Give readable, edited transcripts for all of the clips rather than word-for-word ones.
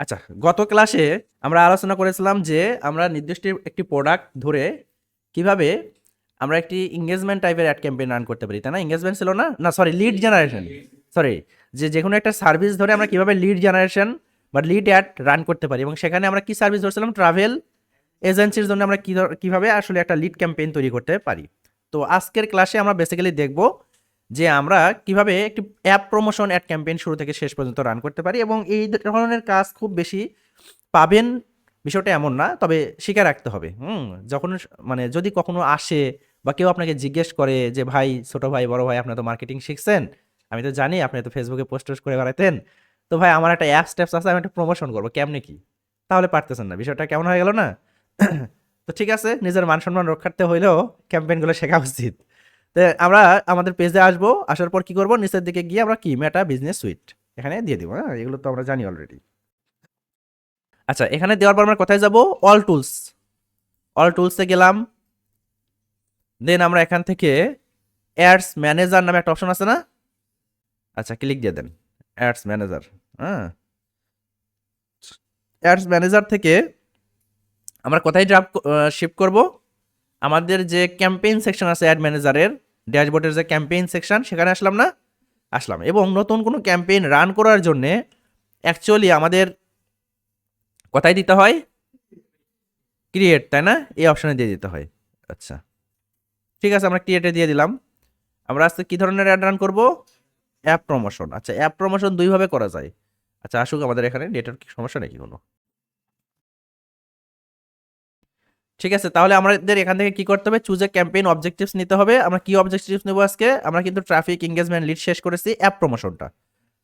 আচ্ছা, গত ক্লাসে আমরা আলোচনা করেছিলাম যে আমরা নির্দিষ্ট একটি প্রোডাক্ট ধরে কিভাবে আমরা একটি এঙ্গেজমেন্ট টাইপের অ্যাড ক্যাম্পেইন রান করতে পারি, তাই না? এঙ্গেজমেন্ট ছিল না, না সরি, লিড জেনারেশন। সরি, যে কোনো একটা সার্ভিস ধরে আমরা কিভাবে লিড জেনারেশন বা লিড অ্যাড রান করতে পারি, এবং সেখানে আমরা কি সার্ভিস ধরছিলাম? ট্রাভেল এজেন্সির জন্য আমরা কিভাবে আসলে একটা লিড ক্যাম্পেইন তৈরি করতে পারি। তো আজকের ক্লাসে আমরা বেসিক্যালি দেখব যে আমরা কিভাবে একটি অ্যাপ প্রমোশন অ্যাড ক্যাম্পেইন শুরু থেকে শেষ পর্যন্ত রান করতে পারি, এবং এই ধরনের কাজ খুব বেশি পাবেন বিষয়টা এমন না, তবে শিখে রাখতে হবে। যখন মানে যদি কখনো আসে বা কেউ আপনাকে জিজ্ঞেস করে যে ভাই, ছোট ভাই, বড় ভাই, আপনি তো মার্কেটিং শিখছেন, আমি তো জানি আপনি তো ফেসবুকে পোস্ট টোস্ট করে বেড়াতেন, তো ভাই আমার একটা অ্যাপ স্টেপস আছে, আমি একটা প্রমোশন করবো, কেমনে কি? তাহলে পারতেছেন না, বিষয়টা কেমন হয়ে গেল না? তো ঠিক আছে, নিজের মান সম্মান রক্ষার্থে হইলেও ক্যাম্পেইনগুলো শেখা উচিত। তো আমরা আমাদের পেজে আসবো, আসার পর কি করব, নিচের দিকে গিয়ে আমরা কি মেটা বিজনেস সুইট এখানে দিয়ে দিব। হ্যাঁ, এগুলো তো আমরা জানি অলরেডি। আচ্ছা, এখানে দেওয়ার পর আমরা কোথায় যাব? All tools. অল টুলসে গেলাম, দেন আমরা এখান থেকে অ্যাডস ম্যানেজার নামে একটা অপশন আছে না? আচ্ছা, ক্লিক দিয়ে দেন অ্যাডস ম্যানেজার। হ্যাঁ, অ্যাডস ম্যানেজার থেকে আমরা কোথায় শিফট করব? আমাদের যে ক্যাম্পেইন সেকশন আছে অ্যাড ম্যানেজারের ড্যাশবোর্ডের যে ক্যাম্পেইন সেকশন, সেখানে আসলাম না? আসলাম, এবং নতুন কোনো ক্যাম্পেইন রান করার জন্যে অ্যাকচুয়ালি আমাদের কোথায় দিতে হয়? ক্রিয়েট, তাই না? এই অপশনে দিয়ে দিতে হয়। আচ্ছা, ঠিক আছে, আমরা ক্রিয়েটে দিয়ে দিলাম। আমরা আজকে কি ধরনের অ্যাড রান করব? App promotion. আচ্ছা, অ্যাপ প্রমোশন দুইভাবে করা যায়। আচ্ছা, আসুক, আমাদের এখানে নেটওয়ার্ক সমস্যা নাকি কোনো? ঠিক আছে, তাহলে আমাদের এখান থেকে কি করতে হবে? চুজ এ ক্যাম্পেইন অবজেক্টিভস নিতে হবে। আমরা কি অবজেক্টিভস নেব আজকে? আমরা কিন্তু ট্রাফিক এঙ্গেজমেন্ট লিড শেষ করেছি, অ্যাপ প্রমোশনটা।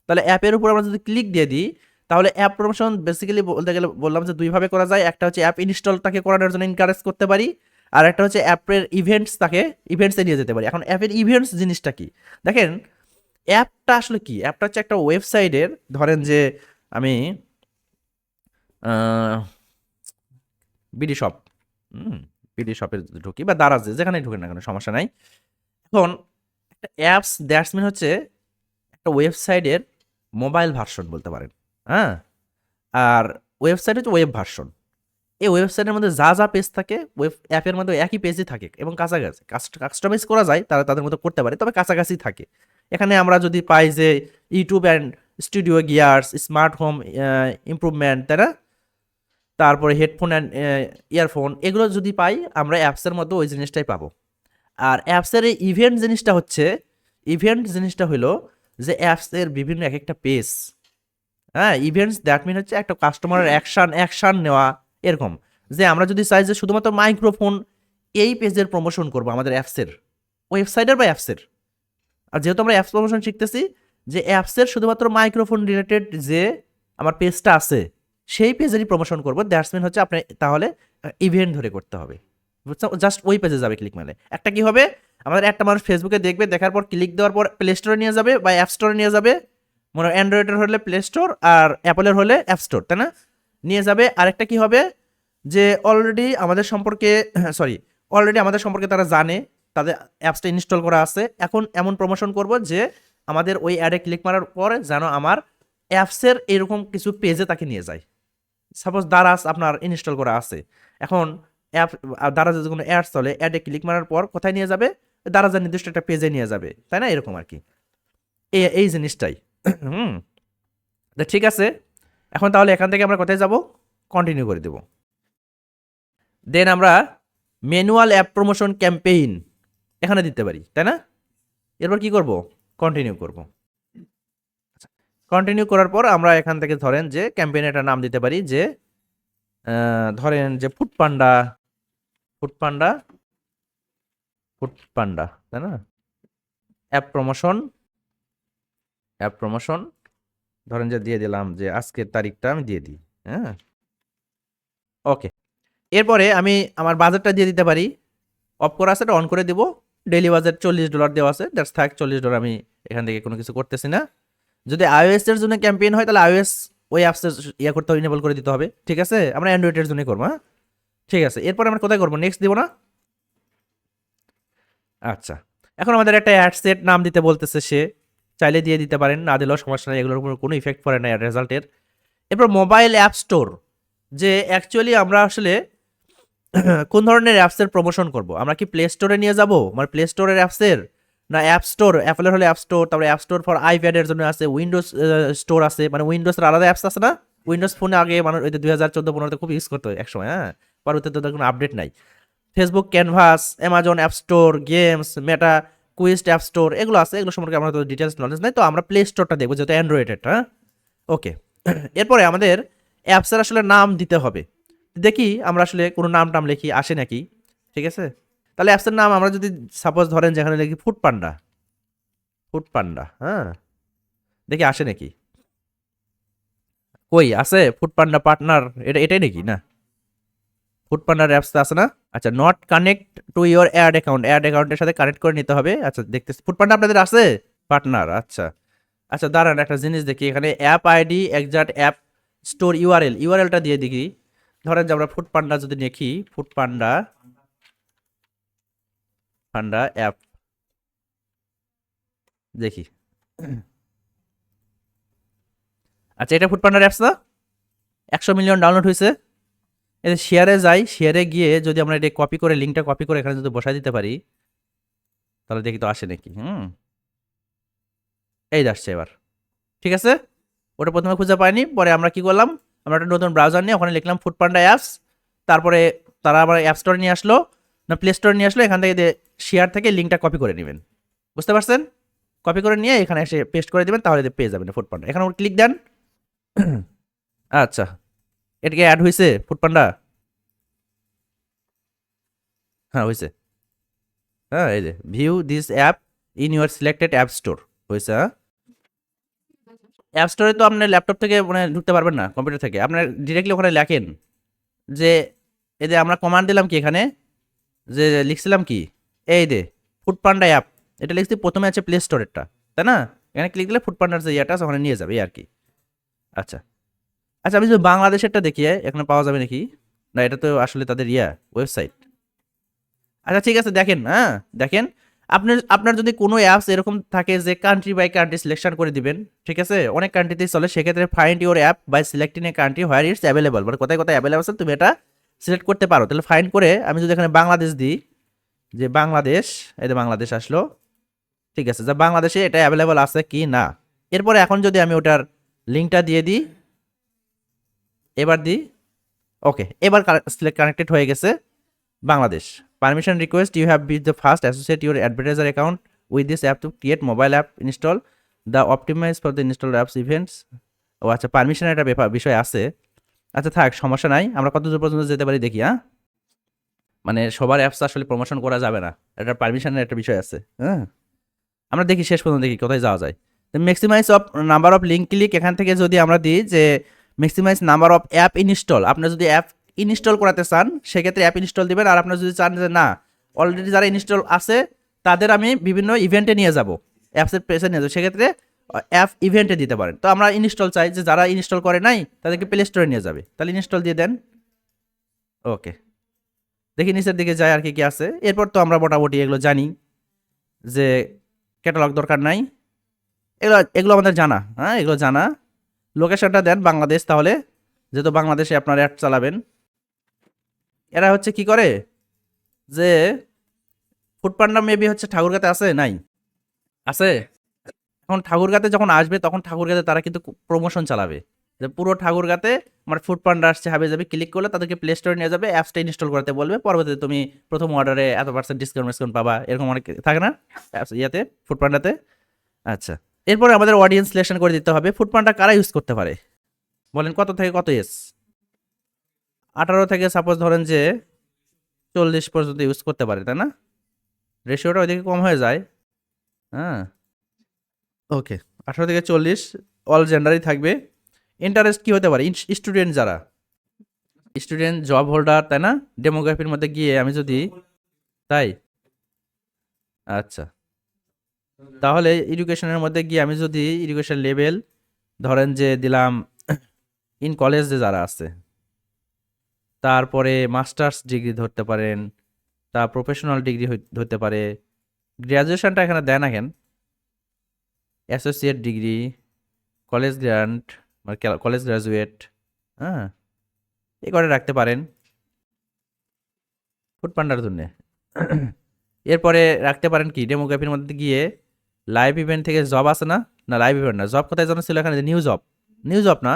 তাহলে অ্যাপের উপর আমরা যদি ক্লিক দিয়ে দিই, তাহলে অ্যাপ প্রমোশন বেসিক্যালি বলতে গেলে বললাম যে দুইভাবে করা যায়। একটা হচ্ছে অ্যাপ ইনস্টল তাকে করানোর জন্য এনকারেজ করতে পারি, আর একটা হচ্ছে অ্যাপের ইভেন্টস, তাকে ইভেন্টসে নিয়ে যেতে পারি। এখন অ্যাপের ইভেন্টস জিনিসটা কি? দেখেন, অ্যাপটা আসলে কি? অ্যাপটা হচ্ছে একটা ওয়েবসাইটের, ধরেন যে আমি বিডি শপ, বিডি শপে ঢুকি বা দারাজে, যেখানে ঢুকে না কেন সমস্যা নাই। এখন একটা অ্যাপস দ্যাটস মিন হচ্ছে একটা ওয়েবসাইটের মোবাইল ভার্সন বলতে পারেন। হ্যাঁ, আর ওয়েবসাইট হচ্ছে ওয়েব ভার্সন। এই ওয়েবসাইটের মধ্যে যা যা পেজ থাকে, ওয়েব অ্যাপের মধ্যে একই পেজই থাকে এবং কাছাকাছি কাস্টমাইজ করা যায়, তারা তাদের মধ্যে করতে পারে, তবে কাছাকাছি থাকে। এখানে আমরা যদি পাই যে YouTube and studio gears, smart home improvement, তাই না? তারপরে হেডফোন অ্যান্ড ইয়ারফোন, এগুলো যদি পাই, আমরা অ্যাপসের মধ্যে ওই জিনিসটাই পাবো। আর অ্যাপসের এই ইভেন্ট জিনিসটা হচ্ছে, ইভেন্ট জিনিসটা হলো যে অ্যাপসের বিভিন্ন এক একটা পেজ। হ্যাঁ, ইভেন্টস দ্যাট মিন হচ্ছে একটা কাস্টমারের অ্যাকশন নেওয়া, এরকম। যে আমরা যদি চাই যে শুধুমাত্র মাইক্রোফোন এই পেজের প্রমোশন করবো আমাদের অ্যাপসের, ওয়েবসাইটের বা অ্যাপসের, আর যেহেতু আমরা অ্যাপস প্রমোশন শিখতেছি, যে অ্যাপসের শুধুমাত্র মাইক্রোফোন রিলেটেড যে আমার পেজটা আছে, সেই পেজেরই প্রমোশন করবো। দ্যাটস মিন হচ্ছে আপনি তাহলে ইভেন্ট ধরে করতে হবে, বুঝছো? জাস্ট ওই পেজে যাবে ক্লিক মারলে। একটা কি হবে, আমাদের একটা মানুষ ফেসবুকে দেখবে, দেখার পর ক্লিক দেওয়ার পর প্লে স্টোরে নিয়ে যাবে বা অ্যাপ স্টোরে নিয়ে যাবে। মনে হয় অ্যান্ড্রয়েডের হলে প্লে স্টোর আর অ্যাপলের হলে অ্যাপ স্টোর, তাই না? নিয়ে যাবে। আরেকটা কি হবে, যে অলরেডি আমাদের সম্পর্কে সরি, অলরেডি আমাদের সম্পর্কে তারা জানে, তাদের অ্যাপসটা ইনস্টল করা আছে। এখন এমন প্রমোশন করব যে আমাদের ওই অ্যাডে ক্লিক মারার পরে যেন আমার অ্যাপসের এরকম কিছু পেজে তাকে নিয়ে যায়। সাপোজ দারাজ আপনার ইনস্টল করা আছে, এখন অ্যাপ দারাজে কোনো অ্যাডস চলে, অ্যাডে ক্লিক মারার পর কোথায় নিয়ে যাবে? দারাজের নির্দিষ্ট একটা পেজে নিয়ে যাবে, তাই না? এরকম আর কি, এই জিনিসটাই। হুম, তো ঠিক আছে, এখন তাহলে এখান থেকে আমরা কোথায় যাব? কন্টিনিউ করে দেব। দেন আমরা ম্যানুয়াল অ্যাপ প্রমোশন ক্যাম্পেইন এখানে দিতে পারি, তাই না? এরপর কি করব? কন্টিনিউ করব। কন্টিনিউ করার পর আমরা এখান থেকে ধরেন যে ক্যাম্পেইনের নাম দিতে পারি যে ধরেন যে ফুড পান্ডা, ফুড পান্ডা, ফুড পান্ডা, তাই না? অ্যাপ প্রমোশন, অ্যাপ প্রমোশন, ধরেন যে দিয়ে দিলাম যে আজকের তারিখটা আমি দিয়ে দিই। হ্যাঁ, ওকে। এরপরে আমি আমার বাজেটটা দিয়ে দিতে পারি, অফ করা আছে, অন করে দিব। ডেইলি বাজেট $40 দেওয়া আছে, দ্যাটস থাক $40, আমি এখান থেকে কোনো কিছু করতেছি না। যদি iOS এর জন্য ক্যাম্পেইন হয়, তাহলে iOS ওই অ্যাপসের ইয়ে করতে হবে, ইনেবল করে দিতে হবে। ঠিক আছে, আমরা অ্যান্ড্রয়েডের জন্যই করবো। হ্যাঁ, ঠিক আছে। এরপর আমরা কোথায় করবো? নেক্সট দিব না? আচ্ছা, এখন আমাদের একটা অ্যাড সেট নাম দিতে বলতেছে সে, চাইলে দিয়ে দিতে পারেন, না দিলেও সমস্যা নেই, এগুলোর উপর কোনো ইফেক্ট পড়ে না রেজাল্টের। এরপর মোবাইল অ্যাপ স্টোর, যে অ্যাকচুয়ালি আমরা আসলে কোন ধরনের অ্যাপসের প্রমোশন করব, আমরা কি প্লে স্টোরে নিয়ে যাব, মানে প্লে স্টোরের অ্যাপসের, না অ্যাপ স্টোর, অ্যাপেলের হলে অ্যাপ স্টোর, তারপরে অ্যাপ স্টোর ফর আইপ্যাডের জন্য আছে, উইন্ডোজ স্টোর আছে, মানে উইন্ডোজের আলাদা অ্যাপস আছে না, উইন্ডোজ ফোনে আগে মানুষ ওই 2014-15 খুব ইউজ করতো একসময়, হ্যাঁ, পরবর্তীতে তো কোনো আপডেট নাই। Facebook Canvas, Amazon app store, games, Meta Quest app store, এগুলো আছে, এগুলো সম্পর্কে আমরা তো ডিটেলস নলেজ নাই, তো আমরা প্লে স্টোরটা দেখবো যেহেতু অ্যান্ড্রয়েডের, হ্যাঁ, ওকে। এরপরে আমাদের অ্যাপসের আসলে নাম দিতে হবে, দেখি আমরা আসলে কোনো নাম টাম লিখি আসে নাকি, ঠিক আছে। তাহলে অ্যাপসের নাম আমরা যদি সাপোজ ধরেন যেখানে লিখি ফুড পান্ডা, ফুড পান্ডা, হ্যাঁ, দেখি আসে নাকি, কই আছে ফুড পান্ডা পার্টনার, এটাই নাকি, না ফুড পান্ডার অ্যাপস আছে না, আচ্ছা not connect to your ad account, ad অ্যাকাউন্টের সাথে কানেক্ট করে নিতে হবে, আচ্ছা দেখতেছি ফুড পান্ডা আপনাদের আছে পার্টনার, আচ্ছা আচ্ছা দাঁড়ান একটা জিনিস দেখি এখানে, app ID exact app store ইউআরএলটা দিয়ে দেখি, ধরেন যে আমরা ফুড পান্ডা যদি দেখি, ফুড পান্ডা পান্ডা অ্যাপ দেখি, আচ্ছা এটা ফুড পান্ডার অ্যাপস না, 100 মিলিয়ন ডাউনলোড হয়েছে। এই শেয়ারে যাই, শেয়ারে গিয়ে যদি আমরা এটা কপি করে, লিঙ্কটা কপি করে এখানে যদি বসাই দিতে পারি, তাহলে দেখি তো আসে নাকি, এই আসছে এবার, ঠিক আছে। ওটা প্রথমে খুঁজে পাইনি, পরে আমরা কি করলাম, আমরা একটা নতুন ব্রাউজার নিয়ে ওখানে লিখলাম ফুড পান্ডা অ্যাপস, তারপরে তারা আবার অ্যাপ স্টোরে নিয়ে আসলো, না প্লে স্টোরে নিয়ে আসলো, এখান থেকে শেয়ার থেকে লিঙ্কটা কপি করে নেবেন, বুঝতে পারছেন, কপি করে নিয়ে এখানে এসে পেস্ট করে দেবেন, তাহলে পেয়ে যাবেন ফুড পান্ডা, এখানে ক্লিক দেন। আচ্ছা এটাকে অ্যাড হয়েছে ফুড পান্ডা, হ্যাঁ হয়েছে, হ্যাঁ এই যে view this app in your selected app store হয়েছে, হ্যাঁ। অ্যাপ স্টোরে তো আপনার ল্যাপটপ থেকে মানে ঢুকতে পারবেন না, কম্পিউটার থেকে আপনার ডিরেক্টলি ওখানে লেখেন যে, এই যে আমরা কমান্ড দিলাম কি এখানে, যে লিখছিলাম কি, এই যে ফুড পান্ডা অ্যাপ, এটা লিখছি প্রথমে আছে প্লে স্টোরেরটা, তাই না, এখানে ক্লিক দিলে ফুড পান্ডার যে ইয়েটা আছে ওখানে নিয়ে যাবে এই আর কি। আচ্ছা আচ্ছা আমি যদি বাংলাদেশেরটা দেখি এখানে পাওয়া যাবে নাকি, না এটা তো আসলে তাদের ওয়েবসাইট। আচ্ছা ঠিক আছে দেখেন, হ্যাঁ দেখেন, আপনার আপনার যদি কোনো অ্যাপস এরকম থাকে যে কান্ট্রি বাই কান্ট্রি সিলেকশন করে দিবেন, ঠিক আছে, অনেক কান্ট্রিতেই চলে, সেক্ষেত্রে find your app by selecting a country where it's available, মানে কোথায় কোথায় অ্যাভেলেবল আছে তুমি এটা সিলেক্ট করতে পারো, তাহলে ফাইন্ড করে আমি যদি এখানে বাংলাদেশ দিই, যে বাংলাদেশ, এই যে বাংলাদেশ আসলো, ঠিক আছে, যে বাংলাদেশে এটা অ্যাভেলেবল আছে কি না, এরপরে এখন যদি আমি ওটার লিঙ্কটা দিয়ে দিই, এবার দিই, ওকে এবার সিলেক্ট কানেক্টেড হয়ে গেছে Bangladesh, permission request, you have been the first associate your advertiser account with this app to create mobile app install the optimize for the install apps events, ও আচ্ছা পারমিশনের একটা বিষয় আছে, আচ্ছা থাক সমস্যা নাই, আমরা কত দূর পর্যন্ত যেতে পারি দেখি, হ্যাঁ, মানে সবার অ্যাপস আসলে প্রমোশন করা যাবে না, এটা পারমিশনের একটা বিষয় আছে, হ্যাঁ, আমরা দেখি শেষ পর্যন্ত দেখি কোথায় যাওয়া যায়। Maximize of number of link click, এখান থেকে যদি আমরা দিই যে maximize number of app install, আপনার যদি অ্যাপ ইনস্টল করাতে চান সেক্ষেত্রে অ্যাপ ইনস্টল দিবেন, আর আপনার যদি চান যে না অলরেডি যারা ইনস্টল আছে তাদের আমি বিভিন্ন ইভেন্টে নিয়ে যাব, অ্যাপসের পেজে নিয়ে যাবো, সেক্ষেত্রে অ্যাপ ইভেন্টে দিতে পারেন, তো আমরা ইনস্টল চাই যে যারা ইনস্টল করে নাই তাদেরকে প্লে স্টোরে নিয়ে যাবে, তাহলে ইনস্টল দিয়ে দেন, ওকে দেখি নিচের দিকে যায় আর কি কি আছে, এরপর তো আমরা মোটামুটি এগুলো জানি যে ক্যাটালগ দরকার নাই, এগুলো এগুলো আমাদের জানা, হ্যাঁ এগুলো জানা, লোকেশনটা দেন বাংলাদেশ, তাহলে যেহেতু বাংলাদেশে আপনার অ্যাড চালাবেন, এরা হচ্ছে কি করে যে ফুড পান্ডা মেবি হচ্ছে ঠাকুরগাতে আছে নাই, আছে, এখন ঠাকুরগাতে যখন আসবে তখন ঠাকুরগাতে তারা কিন্তু প্রমোশন চালাবে, যে পুরো ঠাকুরগাতে আমার ফুড পান্ডা আসছে হাবে যাবে, ক্লিক করলে তাদেরকে প্লে স্টোরে নিয়ে যাবে, অ্যাপসটা ইনস্টল করতে বলবে, পরবর্তীতে তুমি প্রথম অর্ডারে এত % ডিসকাউন্ট পাবা, এরকম অনেক থাকে না ইয়াতে ফুড পান্ডাতে। আচ্ছা এরপরে আমাদের অডিয়েন্স সিলেকশন করে দিতে হবে, ফুড পান্ডা কারা ইউজ করতে পারে বলেন, কত থেকে কত এজ, 18 থেকে সাপোজ ধরেন যে 40 পর্যন্ত ইউজ করতে পারে, তাই না, রেশিওটা ওইদিকে কম হয়ে যায়, হ্যাঁ ওকে 18 থেকে 40 অল জেন্ডারই থাকবে, ইন্টারেস্ট কি হতে পারে, স্টুডেন্ট যারা স্টুডেন্ট জব হোল্ডার, তাই না, ডেমোগ্রাফির মধ্যে গিয়ে আমি যদি, তাই আচ্ছা তাহলে এডুকেশনের মধ্যে গিয়ে আমি যদি এডুকেশন লেভেল ধরেন যে দিলাম ইন কলেজ যে যারা আছে, তারপরে মাস্টার্স ডিগ্রি ধরতে পারেন, তা প্রফেশনাল ডিগ্রি ধরতে পারে, গ্র্যাজুয়েশনটা এখানে দেয় না কেন, অ্যাসোসিয়েট ডিগ্রি, কলেজ গ্র্যান্ট, মানে কলেজ গ্রাজুয়েট, হ্যাঁ, এই করে রাখতে পারেন ফুড পান্ডার জন্যে। এরপরে রাখতে পারেন কি ডেমোগ্রাফির মধ্যে গিয়ে লাইভ ইভেন্ট থেকে জব আছে না, না লাইভ ইভেন্ট না, জব কোথায় যেন ছিল এখানে, নিউ জব, নিউ জব না,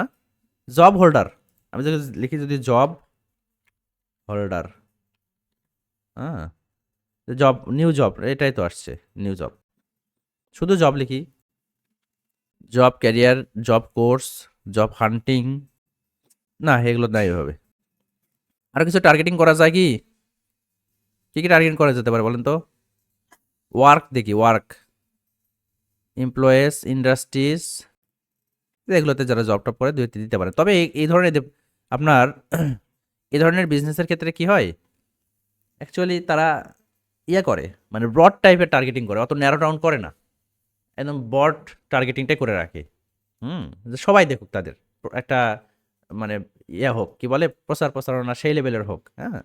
জব হোল্ডার। আমি যদি লিখি যদি জব হোল্ডার, হ্যাঁ, জব নিউ জব এটাই তো আসছে, নিউ জব, শুধু জব লিখি, job career, job course, job হান্টিং, না এগুলো নাই এভাবে। আরও কিছু টার্গেটিং করা যায় কি, কী কী টার্গেটিং করা যেতে পারে বলেন তো? ওয়ার্ক দেখি, ওয়ার্ক, এমপ্লয়েজ, ইন্ডাস্ট্রিজ, এগুলোতে যারা জব টপ করে দুই দিতে পারে। তবে এই ধরনের আপনার এই ধরনের বিজনেসের ক্ষেত্রে কি হয়, অ্যাকচুয়ালি তারা ইয়া করে, মানে ব্রড টাইপের টার্গেটিং করে, অত ন্যারো ডাউন করে না, একদম ব্রড টার্গেটিংটাই করে রাখে। যে সবাই দেখুক, তাদের একটা মানে ইয়া হোক, কি বলে, প্রচার প্রচারণা সেই লেভেলের হোক, হ্যাঁ।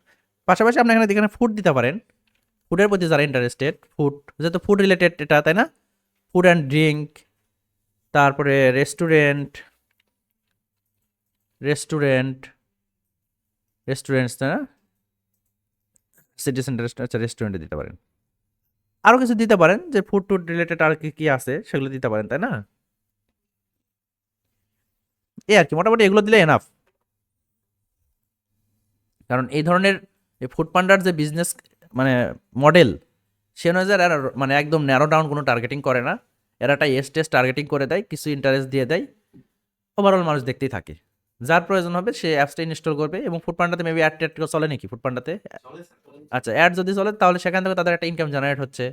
পাশাপাশি আপনি এখানে ফুড দিতে পারেন, ফুডের প্রতি যারা ইন্টারেস্টেড, ফুড যেহেতু ফুড রিলেটেড এটা, তাই না? ফুড অ্যান্ড ড্রিঙ্ক, তারপরে রেস্টুরেন্ট, রেস্টুরেন্ট, রেস্টুরেন্টস, তাই না? সিটি সেন্টার, আচ্ছা রেস্টুরেন্টে দিতে পারেন। আরও কিছু দিতে পারেন যে ফুড টুড রিলেটেড আর কি কি আছে সেগুলো দিতে পারেন, তাই না? এই আর কি, মোটামুটি এগুলো দিলে এনাফ। কারণ এই ধরনের এই ফুড পান্ডার যে বিজনেস মানে মডেল, সে অনুযায়ী এরা মানে একদম ন্যারো ডাউন কোনো টার্গেটিং করে না, এরা একটা এস টেস্ট টার্গেটিং করে দেয়, কিছু ইন্টারেস্ট দিয়ে দেয়, ওভারঅল মানুষ দেখতেই থাকে, যার প্রয়োজন হবে সে অ্যাপসটা ইনস্টল করবে। এবং ফুড পান্ডাতে মেবি অ্যাড ট্যাড চলে নাকি ফুড পান্ডাতে? আচ্ছা, অ্যাড যদি চলে তাহলে সেখান থেকে তাদের একটা ইনকাম জেনারেট হচ্ছে,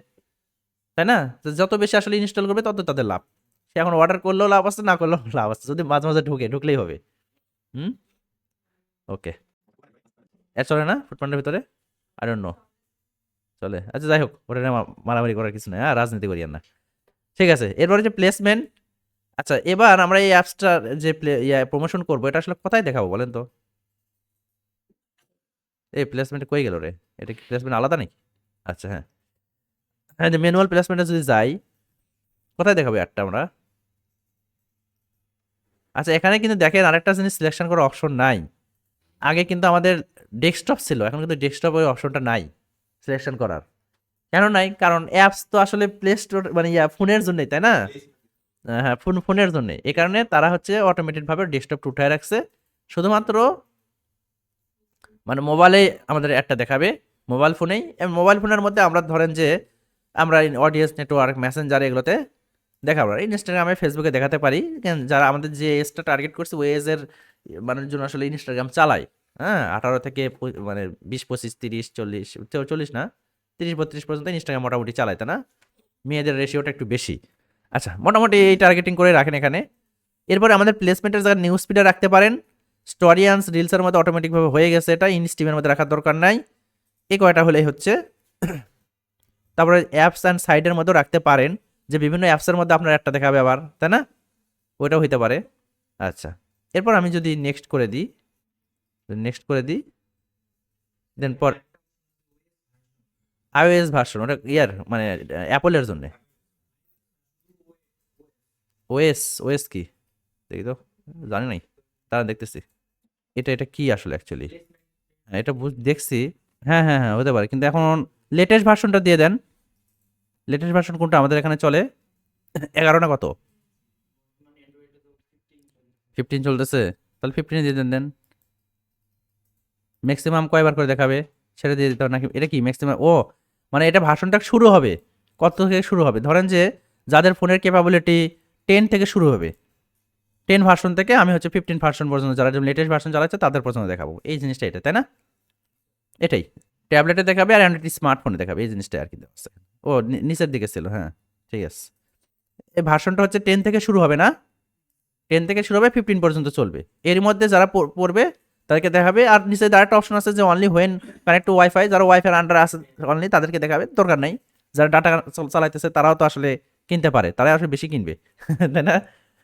তাই না? তো যত বেশি আসলে ইনস্টল করবে তত তাদের লাভ। সে এখন অর্ডার করলেও লাভ আছে, না করলেও লাভ আছে, যদি মাঝে মাঝে ঢুকলেই হবে। হুম, ওকে। অ্যাড চলে না ফুড পান্ডার ভিতরে? আই ডোন্ট নো, চলে, আচ্ছা যাই হোক, ওটা নিয়ে মারামারি করার কিছু নেই, হ্যাঁ, রাজনীতি করি না। ঠিক আছে, এরপরে যে প্লেসমেন্ট। আচ্ছা, এবার আমরা এই অ্যাপসটা যে প্রমোশন করবো, এটা আসলে কোথায় দেখাবো বলেন তো? এই প্লেসমেন্ট কই গেল রে? এটা কি প্লেসমেন্ট আলাদা নাকি? আচ্ছা, হ্যাঁ, হ্যাঁ, যে ম্যানুয়াল প্লেসমেন্টে যদি যাই, কোথায় দেখাবো অ্যাডটা আমরা? আচ্ছা, এখানে কিন্তু দেখেন আরেকটা জিনিস সিলেকশন করার অপশন নাই। আগে কিন্তু আমাদের ডেস্কটপ ছিল, এখন কিন্তু ডেস্কটপ ওই অপশনটা নাই সিলেকশন করার। কেন নাই? কারণ অ্যাপস তো আসলে প্লে স্টোর মানে ফোনের জন্যই, তাই না? হ্যাঁ, ফোনের জন্য, এই কারণে তারা হচ্ছে অটোমেটেড ভাবে ডেস্কটপ উঠায় রাখছে, শুধুমাত্র মানে মোবাইলে আমাদের একটা দেখাবে, মোবাইল ফোনেই। মোবাইল ফোনের মধ্যে আমরা ধরেন যে আমরা অডিয়েন্স নেটওয়ার্ক, মেসেঞ্জার, এগুলোতে দেখাবো, ইনস্টাগ্রামে, ফেসবুকে দেখাতে পারি। যারা আমাদের যে এজটা টার্গেট করছে ওই এজের মানুষজন আসলে ইনস্টাগ্রাম চালায়, হ্যাঁ, 18 থেকে মানে 20, 25, 30, 40, 40 না, 30, 32 পর্যন্ত ইনস্টাগ্রাম মোটামুটি চালায়, তাই না? মেয়েদের রেশিওটা একটু বেশি। আচ্ছা, মোটামুটি এই টার্গেটিং করে রাখেন এখানে। এরপরে আমাদের প্লেসমেন্টের জায়গায় নিউজ ফিডে রাখতে পারেন, স্টোরিয়ান্স রিলসের মধ্যে অটোমেটিকভাবে হয়ে গেছে, এটা ইনস্টিমের মধ্যে রাখার দরকার নাই, এই কয়টা হলেই হচ্ছে। তারপরে অ্যাপস অ্যান্ড সাইডের মধ্যেও রাখতে পারেন, যে বিভিন্ন অ্যাপসের মধ্যে আপনার একটা দেখাবে আবার, তাই না? ওইটাও হইতে পারে। আচ্ছা, এরপর আমি যদি নেক্সট করে দিই, দেন পর iOS ভার্সন, ওটা মানে অ্যাপলের জন্য। ওএস কি দেখি তো, জানি নাই, তারা দেখতেছি। এটা কি আসলে অ্যাকচুয়ালি? হ্যাঁ, এটা দেখছি। হ্যাঁ, হ্যাঁ, হ্যাঁ, হতে পারে, কিন্তু এখন লেটেস্ট ভার্সনটা দিয়ে দেন। লেটেস্ট ভার্সন কোনটা আমাদের এখানে চলে? 11 না কত? 15 চলতেছে, তাহলে 15 দিয়ে দেন। ম্যাক্সিমাম কয়বার করে দেখাবে সেটা দিয়ে দিতে হবে নাকি? এটা কি ম্যাক্সিমাম? ও, মানে এটা ভার্সনটা শুরু হবে কত থেকে শুরু হবে, ধরেন যে যাদের ফোনের ক্যাপাবিলিটি 10 থেকে শুরু হবে, 10 ভার্সন থেকে আমি হচ্ছে 15 ভার্সন পর্যন্ত, যারা লেটেস্ট ভার্সন চালাচ্ছে তাদের পর্যন্ত দেখাবো, এই জিনিসটা এটা, তাই না? এটাই ট্যাবলেটে দেখাবে আর অ্যান্ড্রয়েড স্মার্টফোনে দেখাবে, এই জিনিসটা আর কি দেওয়া আছে। ও, নিচের দিকে ছিল, হ্যাঁ, ঠিক আছে। এই ভার্সনটা হচ্ছে 10 থেকে শুরু হবে না, 10 থেকে শুরু হবে, 15 পর্যন্ত চলবে। এর মধ্যে যারা পড়বে তাদেরকে দেখাবে। আর নিচে আরেকটা অপশন আছে যে only when connect to wifi, যারা ওয়াইফাই আন্ডার আছে অনলি তাদেরকে দেখাবে, দরকার নাই। যারা ডাটা চালাইতেছে তারাও তো আসলে কিনতে পারে, তারাই আসলে বেশি কিনবে, তাই না?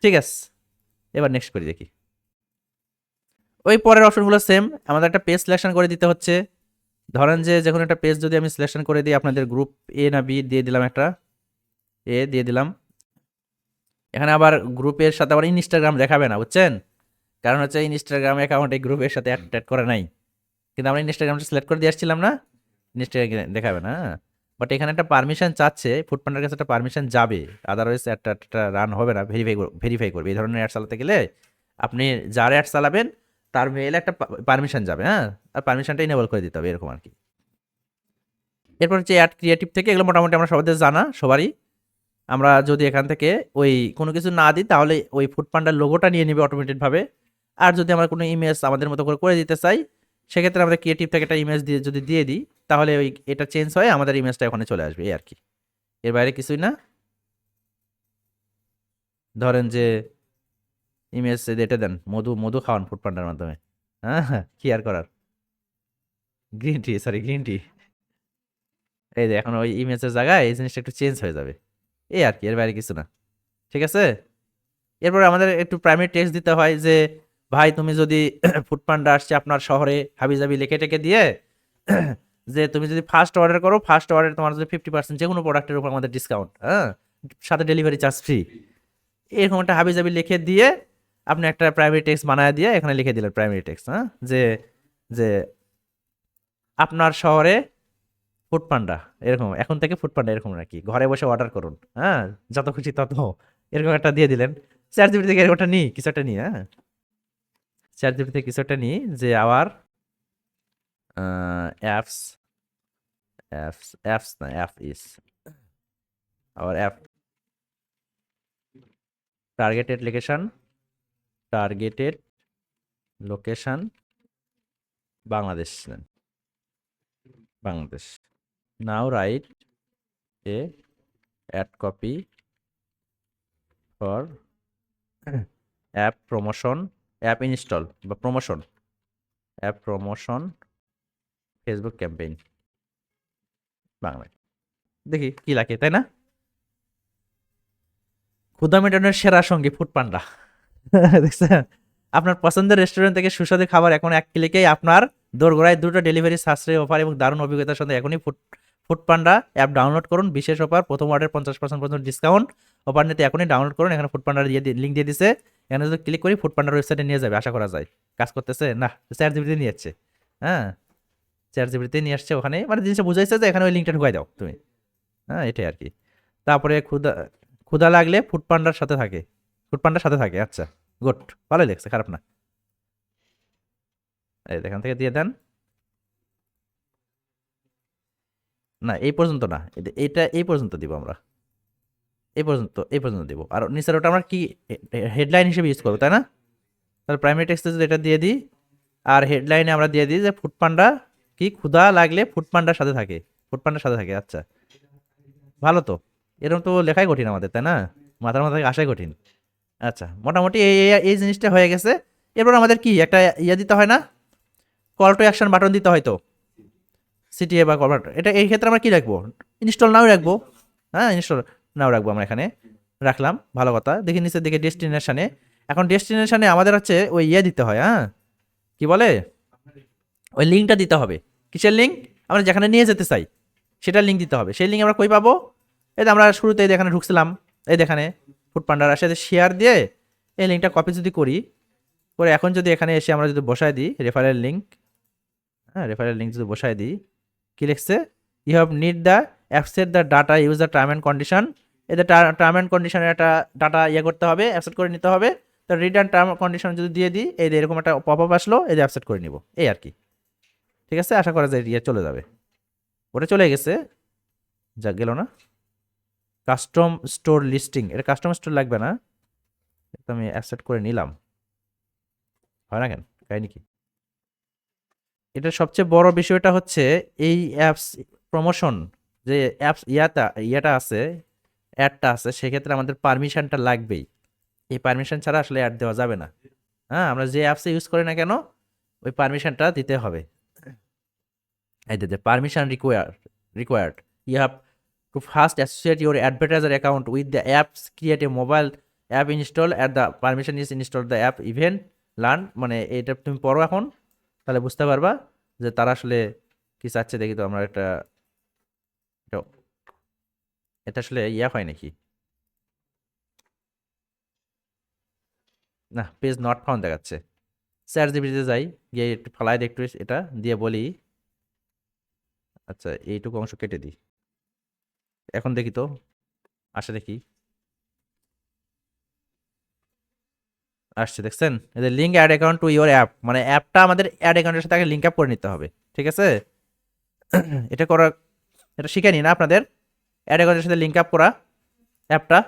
ঠিক আছে, এবার নেক্সট করি দেখি। ওই পরের অপশনগুলো সেম, আমাদের একটা পেজ সিলেকশন করে দিতে হচ্ছে। ধরেন যে যখন একটা পেজ যদি আমি সিলেকশন করে দিই, আপনাদের গ্রুপ এ না বি দিয়ে দিলাম, একটা এ দিয়ে দিলাম। এখানে আবার গ্রুপের সাথে আবার ইনস্টাগ্রাম দেখাবে না, বুঝছেন? কারণ হচ্ছে ইনস্টাগ্রাম অ্যাকাউন্ট এই গ্রুপের সাথে অ্যাড করা নাই, কিন্তু আমরা ইনস্টাগ্রামটা সিলেক্ট করে দিয়ে আসছিলাম না, ইনস্টাগ্রাম দেখাবে না। বাট এখানে একটা পারমিশন চাচ্ছে, ফুডপান্ডার কাছে একটা পারমিশন যাবে, আদারওয়াইজ একটা রান হবে না, ভেরিফাই করবে। এই ধরনের অ্যাড চালাতে গেলে আপনি যার অ্যাড চালাবেন তার মেইলে একটা পারমিশন যাবে, হ্যাঁ, আর পারমিশনটা ইনেবল করে দিতে হবে, এরকম আর কি। এরপর হচ্ছে অ্যাড ক্রিয়েটিভ থেকে, এগুলো মোটামুটি আমরা সবাই জানা সবারই। আমরা যদি এখান থেকে ওই কোনো কিছু না দিই তাহলে ওই ফুডপান্ডার লোগোটা নিয়ে নেবে অটোমেটেডভাবে। আর যদি আমরা কোনো ইমেজ আমাদের মতো করে করে দিতে চাই, সেক্ষেত্রে আমরা ক্রিয়েটিভ থেকে একটা ইমেজ দিয়ে যদি দিয়ে দিই, তাহলে ওই এটা চেঞ্জ হয়ে আমাদের ইমেজটা ওখানে চলে আসবে, এই আর কি। এর বাইরে কিছুই না। ধরেন যে ইমেজ এটা দেন, মধু মধু খাওয়ান ফুডপান্ডার মাধ্যমে, হ্যাঁ হ্যাঁ, কি আর করার। Green tea, sorry green tea. এই যে এখন ওই ইমেজের জায়গায় এই জিনিসটা একটু চেঞ্জ হয়ে যাবে, এই আর কি, এর বাইরে কিছু না। ঠিক আছে। এরপর আমাদের একটু প্রাইমারি টেক্সট দিতে হয় যে ভাই তুমি যদি ফুডপান্ডা আসছে আপনার শহরে হাবিজাবি লিখে টেকে দিয়ে যে তুমি যদি ফার্স্ট অর্ডার করো, ফার্স্ট অর্ডার তোমার যদি 50% যে কোনো প্রোডাক্টের উপর আমাদের ডিসকাউন্ট, হ্যাঁ, সাথে ডেলিভারি চার্জ ফ্রি, এরকম একটা হাবিজাবি লিখে দিয়ে আপনি একটা প্রাইমারি টেক্সট বানায় দিয়ে এখানে লিখে দিলেন প্রাইমারি টেক্সট, হ্যাঁ, যে যে আপনার শহরে ফুডপান্ডা এরকম, এখন থেকে ফুডপান্ডা এরকম নাকি, ঘরে বসে অর্ডার করুন, হ্যাঁ, যত খুশি তত, এরকম একটা দিয়ে দিলেন। চ্যাট জিপিটি থেকে এরকমটা নিই, কিছু একটা নিই, হ্যাঁ, চ্যাট জিপিটি থেকে কিছু একটা নিই যে আবার অ্যাপস অ্যাপস না অ্যাপ ইস আবার app targeted location, targeted location Bangladesh নেন, Bangladesh. Now write a ad copy for app promotion, app install বা promotion, app promotion Facebook campaign বাংলায়। দেখি কি লাগে, তাই না? ক্ষুধা মেটানোর সেরা সঙ্গী ফুডপান্ডা। দেখছেন, আপনার পছন্দের রেস্টুরেন্ট থেকে সুস্বাদু খাবার এখন এক ক্লিকেই আপনার দোরগোড়ায়, দ্রুত ডেলিভারি, সাশ্রয়ী অফার এবং দারুণ অভিজ্ঞতার সাথে এখনই ফুডপান্ডা অ্যাপ ডাউনলোড করুন। বিশেষ অফার, প্রথম অর্ডার 50% পর্যন্ত ডিসকাউন্ট, অফার নিতে এখনই ডাউনলোড করুন। এখানে ফুডপান্ডার লিঙ্ক দিয়ে দিছে, এখানে যদি ক্লিক করি ফুডপান্ডার ওয়েবসাইটে নিয়ে যাবে, আশা করা যায়। কাজ করতেছে না, চ্যাট জিপিটি নিয়ে যাচ্ছে, হ্যাঁ, চ্যাট জিপিটিতে নিয়ে আসছে, ওখানে মানে জিনিসটা বুঝাইছে যে এখানে ওই লিঙ্কটা ঢুকাই দাও তুমি, হ্যাঁ, এটাই আর কি। তারপরে ক্ষুধা ক্ষুধা লাগলে ফুডপান্ডার সাথে থাকে, ফুডপান্ডার সাথে থাকে, আচ্ছা, গুড, ভালোই লাগছে, খারাপ না। এই এখান থেকে দিয়ে দেন, না এই পর্যন্ত না, এটা এই পর্যন্ত দিব আমরা, এই পর্যন্ত দিব। আর নিচের ওটা আমরা কি হেডলাইন হিসেবে ইউজ করবো, তাই না? তাহলে প্রাইমারি টেক্সটে যদি এটা দিয়ে দিই, আর হেডলাইনে আমরা দিয়ে দিই যে ফুডপান্ডা কি ক্ষুধা লাগলে ফুডপান্ডার সাথে থাকে, ফুডপান্ডার সাথে থাকে, আচ্ছা, ভালো তো। এরকম তো লেখাই কঠিন আমাদের, তাই না? মাথার মাথায় আসাই কঠিন। আচ্ছা, মোটামুটি এই জিনিসটা হয়ে গেছে। এরপর আমাদের কি একটা ইয়ে দিতে হয় না, কল টু অ্যাকশন বাটন দিতে হয় তো, সিটিএ বা কল বাটন। এটা এই ক্ষেত্রে আমরা কি রাখবো, ইনস্টল নাও রাখবো, হ্যাঁ, ইনস্টল নাও রাখবো, আমরা এখানে রাখলাম, ভালো কথা। দেখি নিচের দিকে ডেস্টিনেশনে, এখন ডেস্টিনেশনে আমাদের হচ্ছে ওই ইয়ে দিতে হয়, হ্যাঁ, কি বলে, ওই লিঙ্কটা দিতে হবে। কিসের লিঙ্ক? আমরা যেখানে নিয়ে যেতে চাই সেটার লিঙ্ক দিতে হবে। সেই লিঙ্ক আমরা কই পাবো? এই যে আমরা শুরুতে এখানে ঢুকছিলাম, এই দেখানে ফুডপান্ডার সাথে শেয়ার দিয়ে এই লিঙ্কটা কপি যদি করি, করে এখন যদি এখানে এসে আমরা যদি বসায় দিই রেফারেল লিঙ্ক, হ্যাঁ, রেফারেল লিঙ্ক যদি বসায় দিই, কি লিখছে, you have need the app set the data use the term and condition. এদের টার্ম অ্যান্ড কন্ডিশনের একটা ডাটা ইয়ে করতে হবে, অ্যাপসেট করে নিতে হবে। তো রিটার্ন টার্ম কন্ডিশন যদি দিয়ে দিই, এই যে এরকম একটা পপ আপ আসলো, এই যে অ্যাপসেট করে নিব, এই আর কি। ঠিক আছে, আশা করা যায় ইয়ে চলে যাবে। ওটা চলে গেছে, যা গেল না। কাস্টম স্টোর লিস্টিং, এটা কাস্টম স্টোর লাগবে না, এটা আমি অ্যাপসেট করে নিলাম, হয় না কেন, কাহিনি কি? এটার সবচেয়ে বড় বিষয়টা হচ্ছে এই অ্যাপস প্রমোশন, যে অ্যাপস ইয়াটা আছে, অ্যাডটা আছে, সেক্ষেত্রে আমাদের পারমিশনটা লাগবেই। এই পারমিশন ছাড়া আসলে অ্যাড দেওয়া যাবে না, হ্যাঁ, আমরা যে অ্যাপসে ইউজ করি না কেন ওই পারমিশনটা দিতে হবে। এই যে permission required, you have to first associate your advertiser account with the apps, create a mobile app install at the permission is install the app event learn, মানে এটা তুমি পড়ো এখন, তাহলে বুঝতে পারবা যে তারা আসলে কি চাচ্ছে। দেখি তো আমরা এটা এটা আসলে ইয়া হয় নাকি, না, পেজ নট ফাউন্ড দেখাচ্ছে। চ্যাট জিপিটিতে যাই, গিয়ে একটু ফালাই একটু এটা দিয়ে বলি আচ্ছা এইটুকু অংশ কেটে দিই। এখন দেখি তো আসে দেখি, আসছে দেখছেন? এদের link ad account to your app, মানে অ্যাপটা আমাদের অ্যাড অ্যাকাউন্টের সাথে আগে লিঙ্ক আপ করে নিতে হবে, ঠিক আছে? এটা করা, এটা শিখে নি না আপনাদের, অ্যাড অ্যাকাউন্টের সাথে লিঙ্ক আপ করা অ্যাপটা,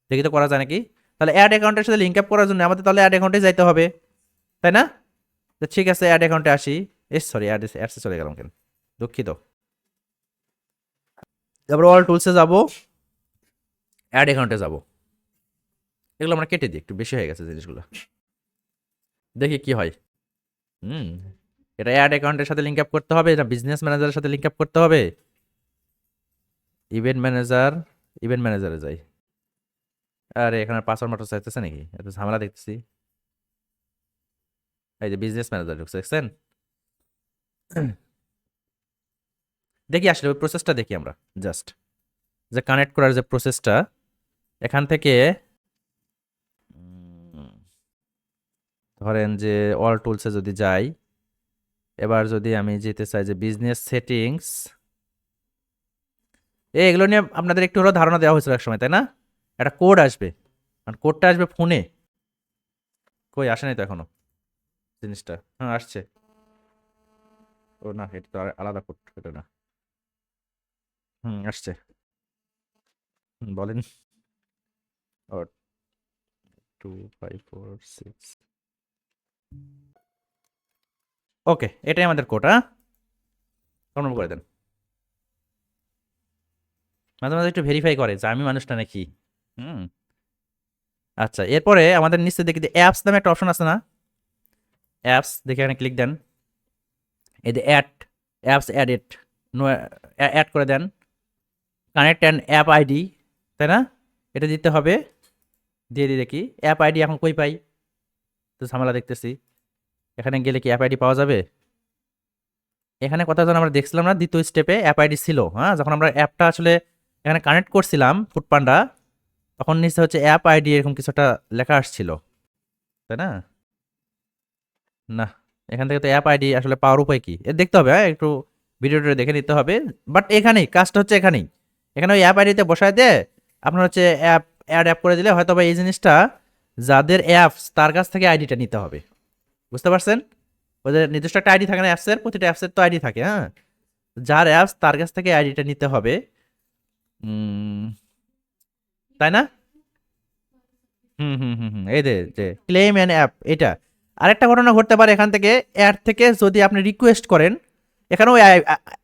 দেখি তো করা যায় নাকি। তাহলে অ্যাড অ্যাকাউন্টের সাথে লিঙ্ক আপ করার জন্য আমাদের তাহলে অ্যাড অ্যাকাউন্টে যাইতে হবে, তাই না? তো ঠিক আছে, অ্যাড অ্যাকাউন্টে আসি। সরি, অ্যাডসে চলে গেলাম কেন, দুঃখিত। তারপর অল টুলসে যাব, অ্যাড অ্যাকাউন্টে যাব। এগুলো আমরা কেটে দিই, একটু বেশি হয়ে গেছে জিনিসগুলো, দেখি কি হয়। হুম, এটা অ্যাড অ্যাকাউন্টের সাথে লিঙ্ক আপ করতে হবে, এটা বিজনেস ম্যানেজারের সাথে লিঙ্ক আপ করতে হবে। ইভেন্ট ম্যানেজার, ইভেন্ট ম্যানেজারে যাই। আরে এখানে পাসওয়ার্ড মাত্র চাইতেছে নাকি, এত ঝামেলা দেখতেছি। এই যে বিজনেস ম্যানেজার ঢুকছে, দেখছেন? দেখি আসলে ওই প্রসেসটা দেখি আমরা, জাস্ট যে কানেক্ট করার যে প্রসেসটা এখান থেকে ধরেন যে অল টুলসে যদি যাই, এবার যদি আমি যেতে চাই যে বিজনেস সেটিংস, এগুলো নিয়ে আপনাদের একটু হলেও ধারণা দেওয়া হয়েছিল এক সময়, তাই না? একটা কোড আসবে, আর কোডটা আসবে ফোনে, কই আসে নাই তো এখনো জিনিসটা। হ্যাঁ আসছে। ও না, এটা তো আলাদা কোড, এটা না। আসছে। বলেন। ও 2546, ওকে, এটাই আমাদের কোড। হ্যাঁ, কনফার্ম করে দেন। মাঝে মাঝে একটু ভেরিফাই করে যে আমি মানুষটা নাকি। হুম, আচ্ছা, এরপরে আমাদের নিচে দেখি অ্যাপস নামে একটা অপশন আছে না, অ্যাপস, দেখে এখানে ক্লিক দেন। এই যে ad, apps added, no, ad করে দেন। কানেক্ট অ্যান্ড অ্যাপ আইডি, তাই না? এটা দিতে হবে, দিয়ে দিই দেখি অ্যাপ আইডি এখন কই পাই, তো ঝামেলা দেখতেছি। এখানে গেলে কি অ্যাপ আইডি পাওয়া যাবে? এখানে কথা যখন আমরা দেখছিলাম না, দ্বিতীয় স্টেপে অ্যাপ আইডি ছিল। হ্যাঁ, যখন আমরা অ্যাপটা আসলে এখানে কানেক্ট করছিলাম ফুডপান্ডা, তখন নিচে হচ্ছে অ্যাপ আইডি এরকম কিছু একটা লেখা আসছিল, তাই না? না, এখান থেকে তো অ্যাপ আইডি আসলে পাওয়ার উপায় কি এ দেখতে হবে। হ্যাঁ, একটু ভিডিওটা দেখে নিতে হবে। বাট এখানেই কাজটা হচ্ছে, এখানেই, এখানে ওই অ্যাপ আইডিতে বসায় দিয়ে আপনার হচ্ছে অ্যাপ করে দিলে হয়তো বা এই জিনিসটা, যাদের অ্যাপস তার কাছ থেকে আইডিটা নিতে হবে, বুঝতে পারছেন? ওদের নির্দিষ্ট একটা আইডি থাকে না অ্যাপসের, প্রতিটা অ্যাপসের তো আইডি থাকে। হ্যাঁ, যার অ্যাপস তার কাছ থেকে আইডিটা নিতে হবে। উম, তাই না? এই যে ক্লেম অ্যান অ্যাপ, এটা আরেকটা ঘটনা ঘটতে পারে। এখান থেকে অ্যাড থেকে যদি আপনি রিকোয়েস্ট করেন, এখানেও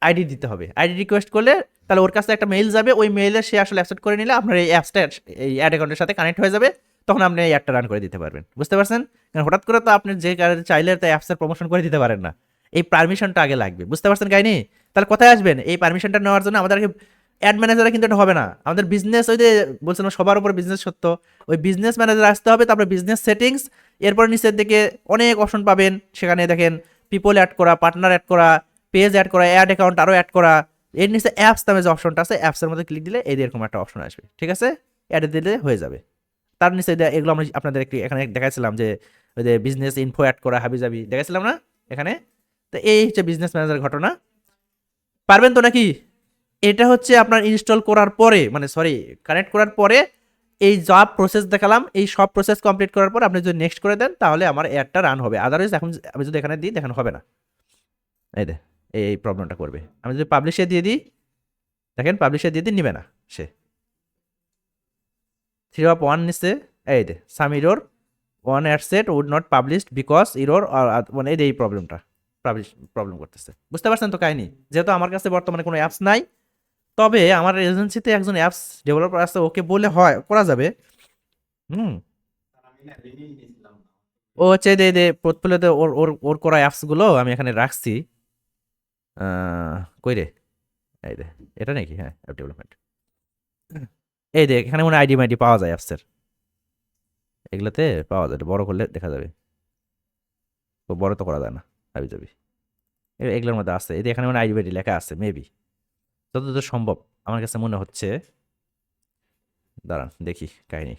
আইডি দিতে হবে। আইডি রিকোয়েস্ট করলে তাহলে ওর কাছে একটা মেইল যাবে, ওই মেইলে সে আসলে অ্যাকসেপ্ট করে নিলে আপনার এই অ্যাপসটা এই অ্যাড অ্যাকাউন্টের সাথে কানেক্ট হয়ে যাবে, তখন আপনি এই অ্যাডটা রান করে দিতে পারবেন, বুঝতে পারছেন? কারণ হঠাৎ করে তো আপনি যে চাইলে তো অ্যাপসের প্রমোশন করে দিতে পারেন না, এই পারমিশনটা আগে লাগবে, বুঝতে পারছেন কাহিনি? তাহলে কোথায় আসবেন এই পারমিশনটা নেওয়ার জন্য? আমাদেরকে অ্যাড ম্যানেজারে কিন্তু এটা হবে না, আমাদের বিজনেস, ওই যে বলছিলাম সবার উপর বিজনেস সত্য, ওই বিজনেস ম্যানেজার আসতে হবে, তারপরে বিজনেস সেটিংস, এরপর নিচের দিকে অনেক অপশন পাবেন, সেখানে দেখেন পিপল অ্যাড করা, পার্টনার অ্যাড করা, পেজ অ্যাড করা, অ্যাড অ্যাকাউন্ট আরও অ্যাড করা। এর নিচে অ্যাপস নামে যে অপশনটা আছে, অ্যাপসের মধ্যে ক্লিক দিলে এই এরকম একটা অপশন আসবে, ঠিক আছে? অ্যাডে দিলে হয়ে যাবে। তার নিচে এগুলো আমরা আপনাদের একটি এখানে দেখাইছিলাম যে ওই যে বিজনেস ইনফো অ্যাড করা, হাবিজাবি দেখাইছিলাম না এখানে। তো এই হচ্ছে বিজনেস ম্যানেজার ঘটনা। পারবেন তো নাকি? এটা হচ্ছে আপনার ইনস্টল করার পরে, মানে সরি, কানেক্ট করার পরে এই যা প্রসেস দেখালাম, এই সব প্রসেস কমপ্লিট করার পর আপনি যদি নেক্সট করে দেন, তাহলে আমার অ্যাডটা রান হবে। আদারওয়াইজ এখন আমি যদি এখানে দিই, দেখেন হবে না। এই দে, এই প্রবলেমটা করবে। আমি যদি পাবলিশে দিয়ে দিই, দেখেন পাবলিশে দিয়ে দিই, নিবে না সে। 3 of 1 নিচ্ছে, এই they some error, one ad set would not published because error, মানে এই প্রবলেমটা প্রবলেম করতেছে, বুঝতে পারছেন তো কাহিনি? যেহেতু আমার কাছে বর্তমানে কোনো অ্যাপস নাই, তবে আমার এজেন্সিতে একজন অ্যাপস ডেভেলপার আছে, ওকে বলে হয় করা যাবে। হুম, ও হচ্ছে দে পোর্টফোলিওতে ওর ওর ওর করা অ্যাপসগুলো আমি এখানে রাখছি। কই রে, এই দে, এটা নাকি? হ্যাঁ, অ্যাপ ডেভেলপমেন্ট, এই দেখ এখানে মনে আইডি মাইডি পাওয়া যায় অ্যাপসের, এগুলোতে পাওয়া যায়, বড় করলে দেখা যাবে। তো বড় তো করা যায় না, হাবি যাবি, এগুলোর মধ্যে আছে। এই যে এখানে মনে আইডি মাইডি লেখা আছে মেবি, যতদূর সম্ভব আমার কাছে মনে হচ্ছে। দাঁড়ান দেখি কাহিনি।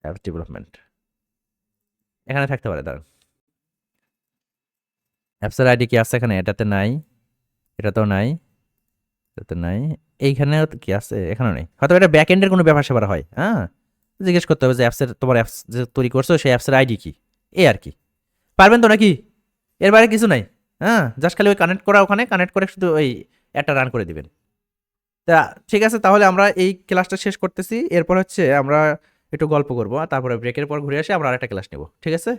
অ্যাপ ডেভেলপমেন্ট এখানে থাকতে পারে। দাঁড়ান, অ্যাপসের আইডি কি আছে এখানে? এটাতে নাই, এটাতেও নাই, এটাতে নাই, এইখানেও কি আছে? এখানেও নেই। হয়তো এটা ব্যাক এন্ডের কোনো ব্যাপার স্যাপার হয়। হ্যাঁ, জিজ্ঞেস করতে হবে যে অ্যাপসের, তোমার অ্যাপস যে তৈরি করছো সেই অ্যাপসের আইডি কি, এই আর কি। পারবেন তো নাকি? এর বাইরে কিছু নাই। হ্যাঁ, জাস্ট খালি ওই কানেক্ট করা, ওখানে কানেক্ট করে শুধু ওই একটা রান করে দিবেন। তা ঠিক আছে, তাহলে আমরা এই ক্লাসটা শেষ করতেছি। এরপর হচ্ছে আমরা একটু গল্প করবো, আর তারপরে ব্রেকের পর ঘুরে আসে আমরা আরেকটা ক্লাস নেব। ঠিক আছে?